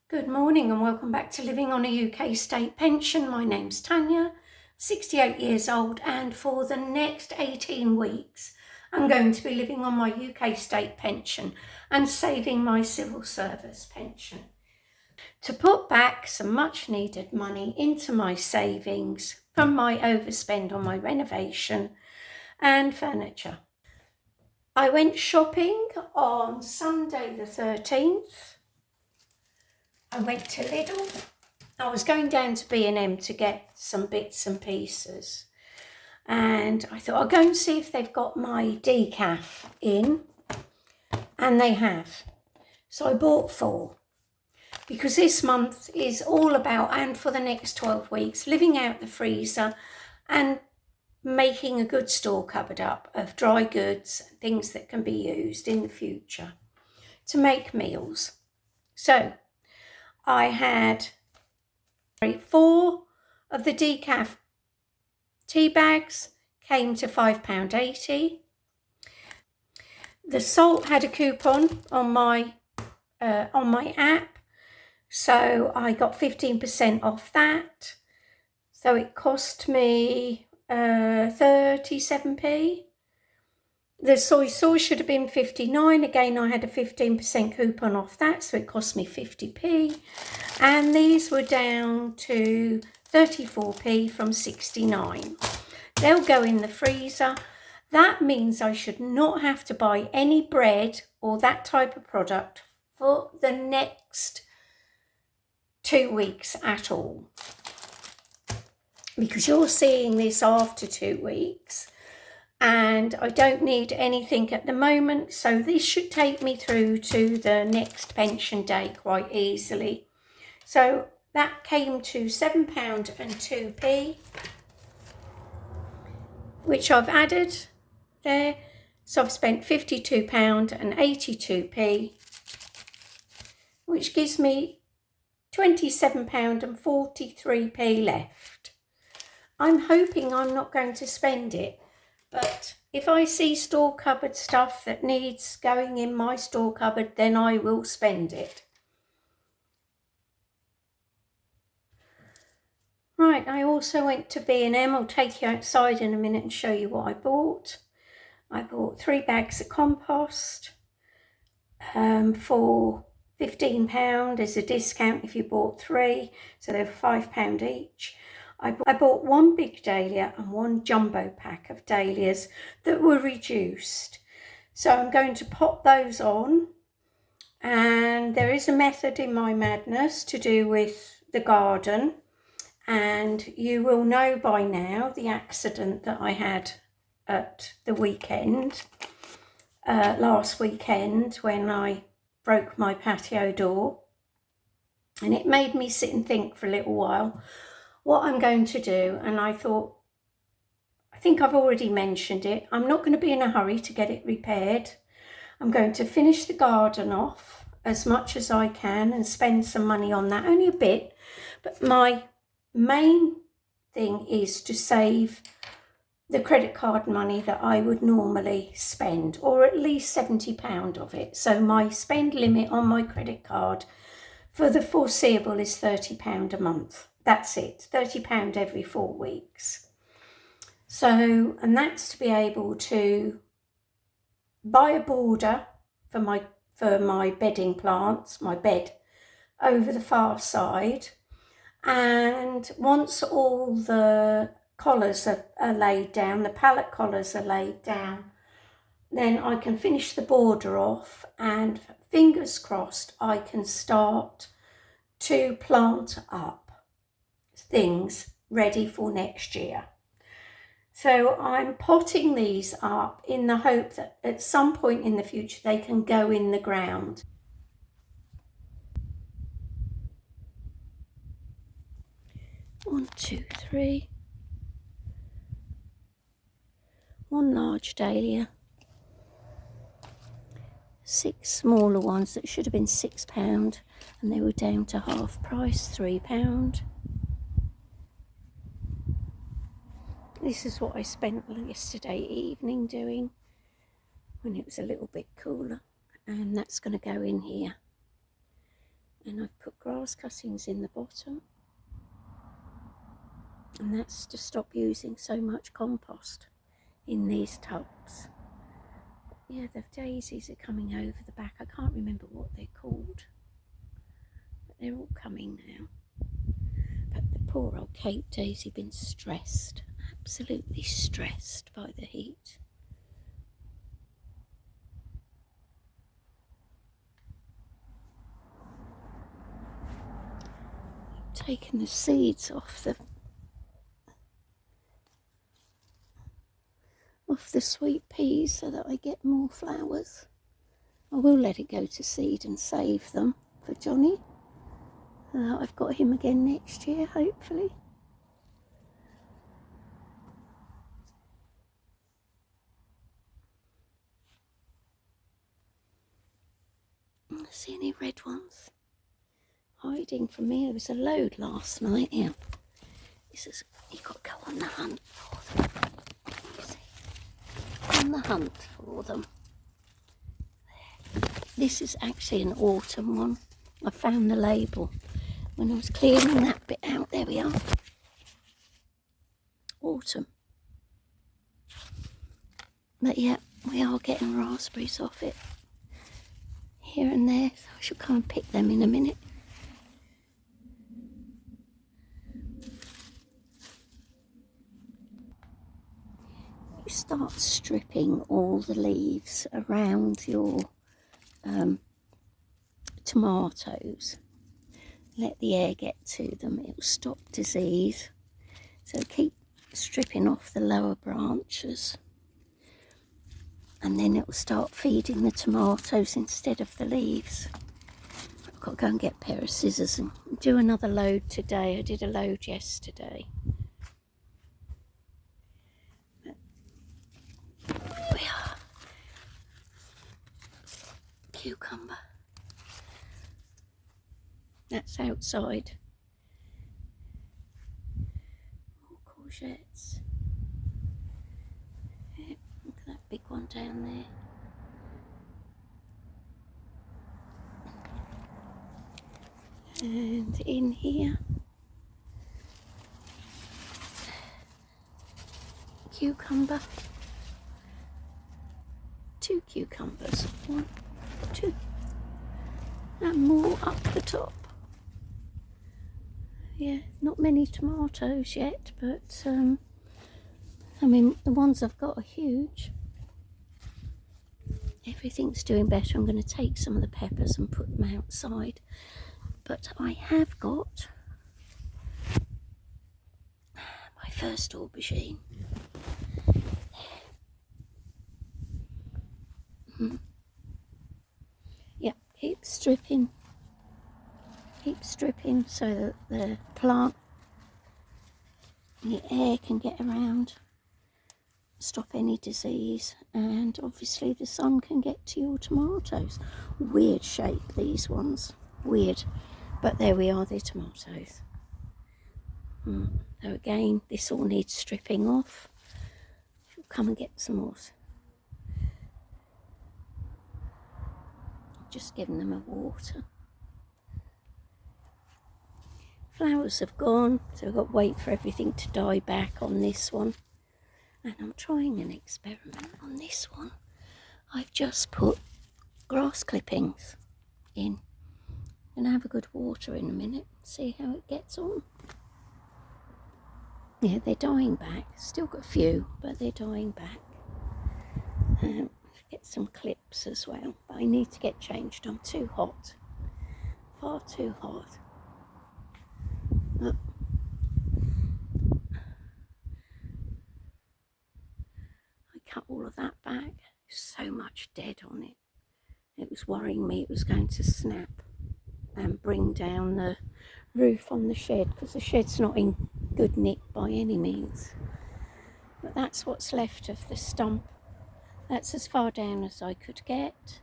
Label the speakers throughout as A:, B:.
A: Good morning and welcome back to Living on a UK State Pension. My name's Tanya, 68 years old, and for the next 18 weeks I'm going to be living on my UK State Pension and saving my civil service pension to put back some much needed money into my savings from my overspend on my renovation and furniture. I went shopping on Sunday the 13th. I went to Lidl. I was going down to B&M to get some bits and pieces. And I thought I'll go and see if they've got my decaf in. And they have. So I bought 4. Because this month is all about, and for the next 12 weeks, living out the freezer and making a good store cupboard up of dry goods, things that can be used in the future to make meals. So I had 4 of the decaf tea bags, came to £5.80. The salt had a coupon on my app, so I got 15% off that. So it cost me 37p. The soy sauce should have been 59. Again, I had a 15% coupon off that, so it cost me 50p. And these were down to 34p from 69. They'll go in the freezer. That means I should not have to buy any bread or that type of product for the next 2 weeks at all. Because you're seeing this after 2 weeks. And I don't need anything at the moment, so this should take me through to the next pension day quite easily. So that came to £7.02, which I've added there. So I've spent £52.82, which gives me £27.43 left. I'm hoping I'm not going to spend it. But if I see store cupboard stuff that needs going in my store cupboard, then I will spend it. Right, I also went to B&M. I'll take you outside in a minute and show you what I bought. I bought 3 bags of compost for £15. There's a discount if you bought 3, so they're £5 each. I bought 1 big dahlia and 1 jumbo pack of dahlias that were reduced. So I'm going to pop those on. And there is a method in my madness to do with the garden. And you will know by now the accident that I had at the weekend, last weekend, when I broke my patio door. And it made me sit and think for a little while what I'm going to do. And I thought, I think I've already mentioned it, I'm not going to be in a hurry to get it repaired. I'm going to finish the garden off as much as I can and spend some money on that, only a bit. But my main thing is to save the credit card money that I would normally spend, or at least £70 of it. So my spend limit on my credit card for the foreseeable is £30 a month. That's it, £30 every 4 weeks. So, and that's to be able to buy a border for my bedding plants, my bed over the far side. And once all the collars are laid down, the pallet collars are laid down, then I can finish the border off, and fingers crossed I can start to plant up things ready for next year. So I'm potting these up in the hope that at some point in the future they can go in the ground. One, 2, 3. 1 large dahlia. 6 smaller ones that should have been £6, and they were down to half price, £3. This is what I spent yesterday evening doing when it was a little bit cooler, and that's going to go in here. And I've put grass cuttings in the bottom, and that's to stop using so much compost in these tubs. Yeah, the daisies are coming over the back. I can't remember what they're called, but they're all coming now. But the poor old Cape daisy been stressed, absolutely stressed by the heat. I've taken the seeds off the sweet peas so that I get more flowers. I will let it go to seed and save them for Johnny. I've got him again next year, hopefully. See any red ones hiding from me? There was a load last night. Yeah, you've got to go on the hunt for them. On the hunt for them. This is actually an autumn one. I found the label when I was clearing that bit out. There we are. Autumn. But yeah, we are getting raspberries off it here and there, so I shall come and pick them in a minute. You start stripping all the leaves around your tomatoes. Let the air get to them, it will stop disease. So keep stripping off the lower branches, and then it will start feeding the tomatoes instead of the leaves. I've got to go and get a pair of scissors and do another load today. I did a load yesterday. But here we are. Cucumber. That's outside. More courgettes. Yeah, look at that big one down there. And in here, cucumber. 2 cucumbers. 1, 2. And more up the top. Yeah, not many tomatoes yet, but I mean, the ones I've got are huge. Everything's doing better. I'm going to take some of the peppers and put them outside. But I have got my first aubergine. Yep, keep stripping so that the plant and the air can get around, stop any disease, and obviously the sun can get to your tomatoes. Weird shape, these ones, weird, but there we are, they're tomatoes. So again, this all needs stripping off. I'll come and get some more. Just giving them a water. Flowers have gone, so I've got to wait for everything to die back on this one. And I'm trying an experiment on this one. I've just put grass clippings in. I'm going to have a good water in a minute, see how it gets on. Yeah, they're dying back. Still got a few, but they're dying back. Get some clips as well, but I need to get changed. I'm too hot. Far too hot. I cut all of that back. So much dead on it. It was worrying me it was going to snap and bring down the roof on the shed, because the shed's not in good nick by any means. But that's what's left of the stump. That's as far down as I could get.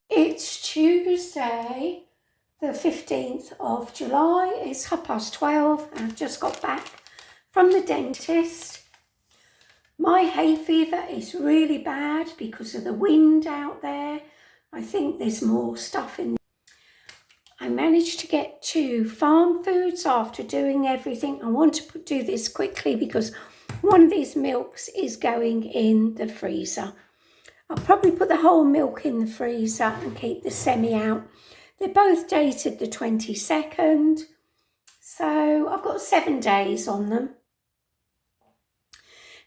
A: It's Tuesday, the 15th of July. It's 12:30 and I've just got back from the dentist. My hay fever is really bad because of the wind out there. I think there's more stuff in. I managed to get to Farm Foods after doing everything. I want to do this quickly because one of these milks is going in the freezer. I'll probably put the whole milk in the freezer and keep the semi out. They're both dated the 22nd, so I've got 7 days on them.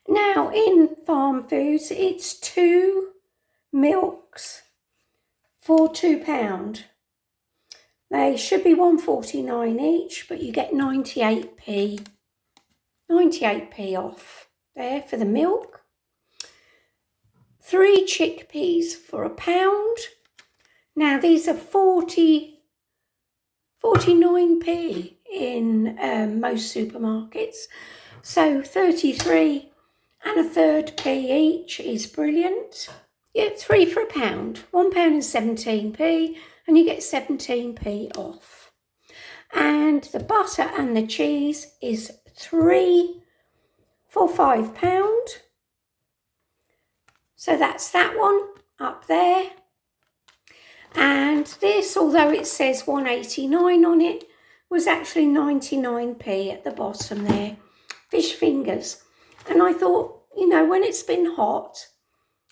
A: Now in Farm Foods, it's 2 milks for £2. They should be £1.49 each, but you get 98p off there for the milk. 3 chickpeas for £1. Now these are 49p in most supermarkets, so 33 1/3p each is brilliant. You get 3 for £1, £1.17, and you get 17p off. And the butter and the cheese is 3 for £5. So that's that one up there. And this, although it says 1.89 on it, was actually 99p at the bottom there. Fish fingers. And I thought, you know, when it's been hot,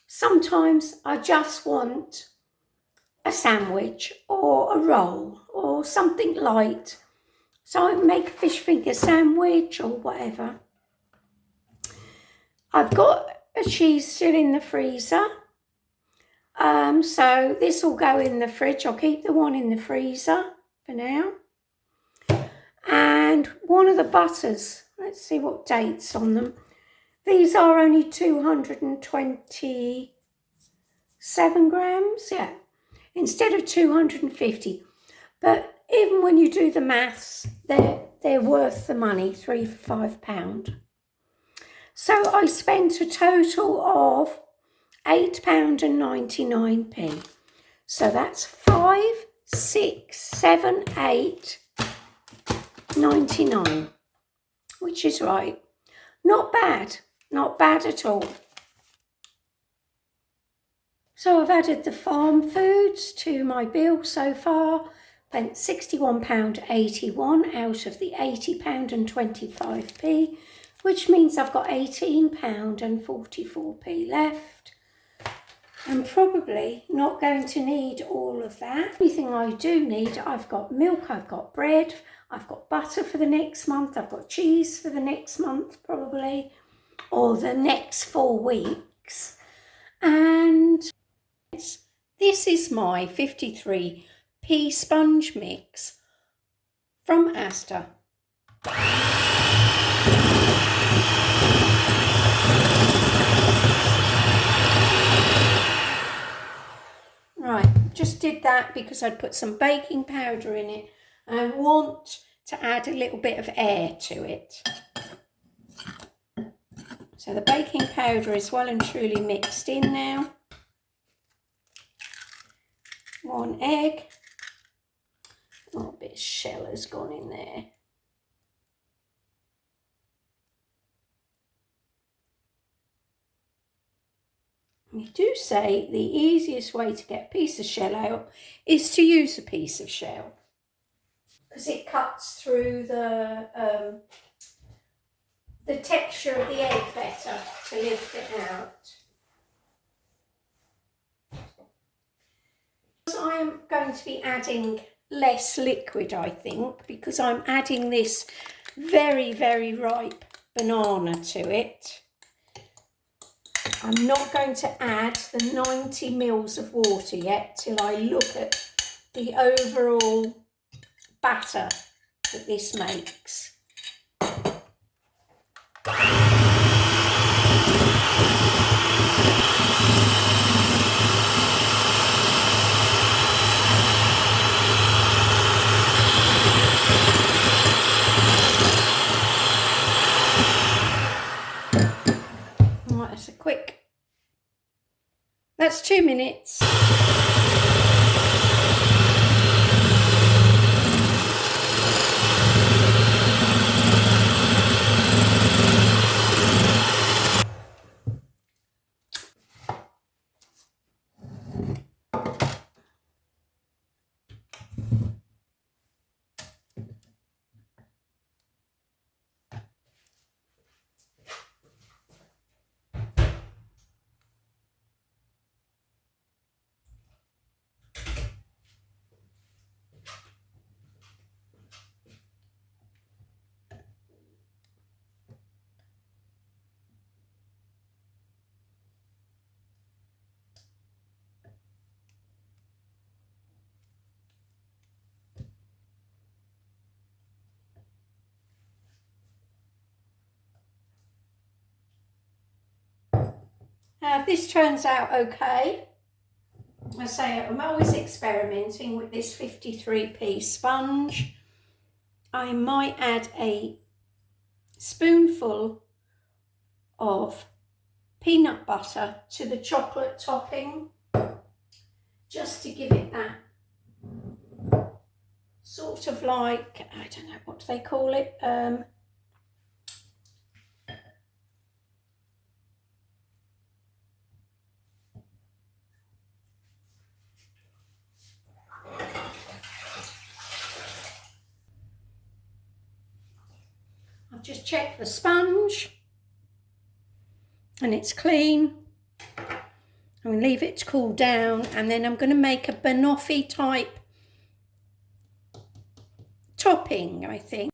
A: sometimes I just want a sandwich or a roll or something light. So I make a fish finger sandwich or whatever. I've got a cheese still in the freezer. So this will go in the fridge. I'll keep the one in the freezer for now. And one of the butters, let's see what date's on them. These are only 227 grams, yeah, instead of 250. But even when you do the maths, they're worth the money, 3 for £5. So I spent a total of £8.99. So that's 5, 6, 7, 8.99, which is right. Not bad, not bad at all. So I've added the Farm Foods to my bill so far. Spent £61.81 out of the £80.25, which means I've got £18.44 left. I'm probably not going to need all of that. Anything I do need, I've got milk, I've got bread, I've got butter for the next month, I've got cheese for the next month probably, or the next 4 weeks. And this is my 53p sponge mix from Asda. Right, just did that because I'd put some baking powder in it. I want to add a little bit of air to it. So the baking powder is well and truly mixed in now. 1 egg. Oh, a bit of shell has gone in there. You do say the easiest way to get a piece of shell out is to use a piece of shell, because it cuts through the texture of the egg better to lift it out. I am going to be adding less liquid, I think, because I'm adding this very, very ripe banana to it. I'm not going to add the 90 mils of water yet till I look at the overall batter that this makes. That's 2 minutes. If this turns out okay, I say I'm always experimenting with this 53p sponge. I might add a spoonful of peanut butter to the chocolate topping, just to give it that sort of like, I don't know, what do they call it? I've just checked the sponge and it's clean. I'm going to leave it to cool down, and then I'm going to make a banoffee type topping, I think.